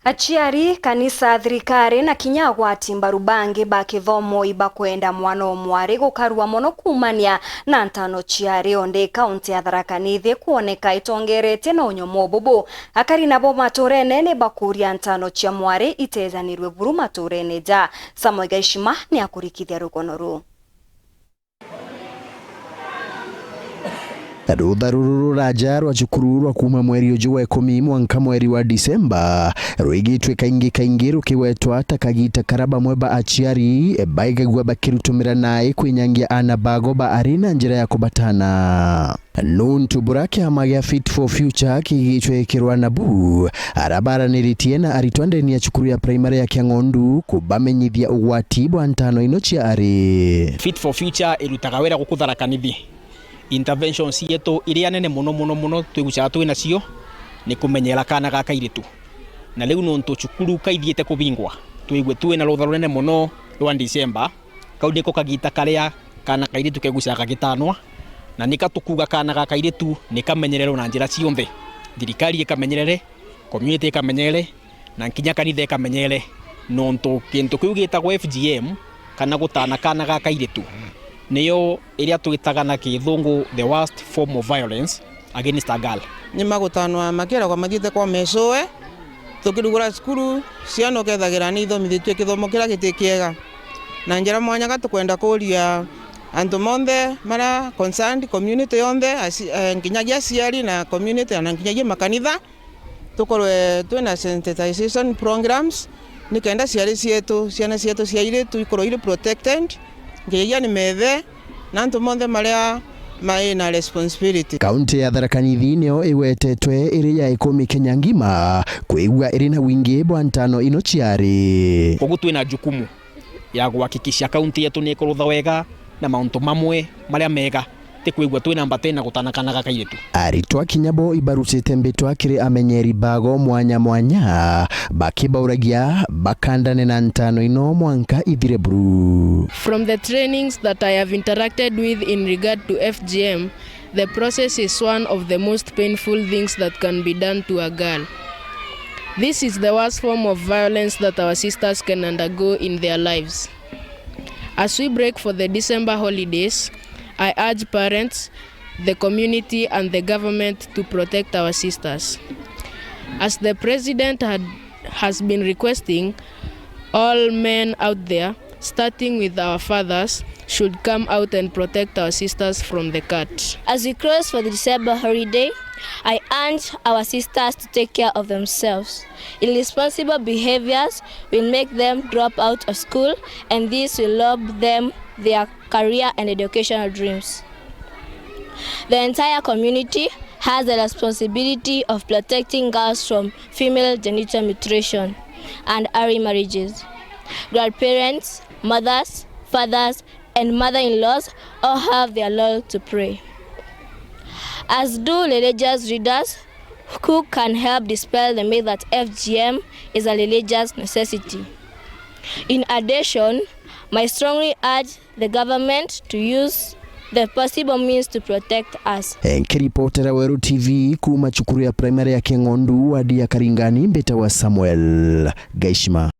Aciari kanisa thirikari na kinya gwati mbaru bangi ba kithomo ibakwenda mwana omwari gukarua mono kumania na Ntaano Cia Aari onde kaunti ya Tharaka Nithi kuoneka itongerete na unyomo bubu. AKARI nabo maturene ne bakuria Ntaano Cia Mwari itezanirwe buru maturene ja. Samuel Gaishima ni akurikithia rugonoru. Rutha ruru raja rwa cukuru rwa kuma mweri uju wa 10 mwanka mweri wa Disemba rwigitwe kaingi rukiwetwa takagita karaba mweba ACIARI baigagwa bakirutumira nae kwinyangia ana bago ba arina njira ya kubatana nuntu burake amagia Fit for Future kigitwe kirwa nabu arabara niritie na aritwande ni ya cukuru ya primary ya Kiangondu kubamenyithia ugwati bwa Ntaano Cia Aari. Fit for Future irutaga wera gukutharaka nithi interventions yetu iria nene muno twigucaga twina cio ni kumenyera kana ga kairitu na riu nonto cukuru kaithiete kubingwa twigwe twina rutha runene muno rwa December kaudi ko kagita karia kana kairitu kegucaga gitanwa na nikatukuga kana ga kairitu nikamenyerero na njira cionthe thirikari ikamenyerere community ikamenyere na nkinya kanitha ikamenyere nonto kintu kiu gitagwo FGM kana gutana kana ga kairitu niyo iria twitaga na kithungu the worst form of violence against a girl. Ni magutanwa makira kwa magite kwa mesoe tukirugura skuru ciano kethagira ni thomithitwe kithomo kira gitikiega na njira mwanya gatukwenda kuria andu monthe mara concerned community yonde nginyagia ACIARI na community na nginyagia makanitha tukorwe twina sensitization programs nikenda ACIARI cietu ciana cietu cia iritu ikorwo iri protected nginya ni methe na antu monthe maria maina responsibility. Kaunti ya Tharaka Nithi nio iwetetwe iri ya 10 Kenya ngima kuigwa iri na wingi bwa Ntaano Cia Aari. Koguo twina jukumu ya guhakikisha kaunti yetu ni ikurutha wega na mauntu mamwe maria mega tikuigwa twina mbatena gutanakana ga kairitu. Aritwa kinyabo ibarutite mbitwa kiri amenyeri bago mwanya bakibauragia bakandane na Ntaano mwanka ithire buru. From the trainings that I have interacted with in regard to FGM, the process is one of the most painful things that can be done to a girl. This is the worst form of violence that our sisters can undergo in their lives. As we break for the December holidays, I urge parents, the community and the government to protect our sisters. As the president has been requesting, all men out there, starting with our fathers, should come out and protect our sisters from the cut. As we close for the December holiday, I urge our sisters to take care of themselves. Irresponsible behaviors will make them drop out of school, and this will rob them their career and educational dreams. The entire community has the responsibility of protecting girls from female genital mutilation and early marriages. Grandparents, mothers, fathers, and mother-in-laws all have their role to play, as do religious leaders who can help dispel the myth that FGM is a religious necessity. In addition, I strongly urge the government to use the possible means to protect us. Nkiripotera Weru TV kuma cukuru ya primary ya Kiangondu hadi ya Karingani mbeta wa Samuel Gaishima.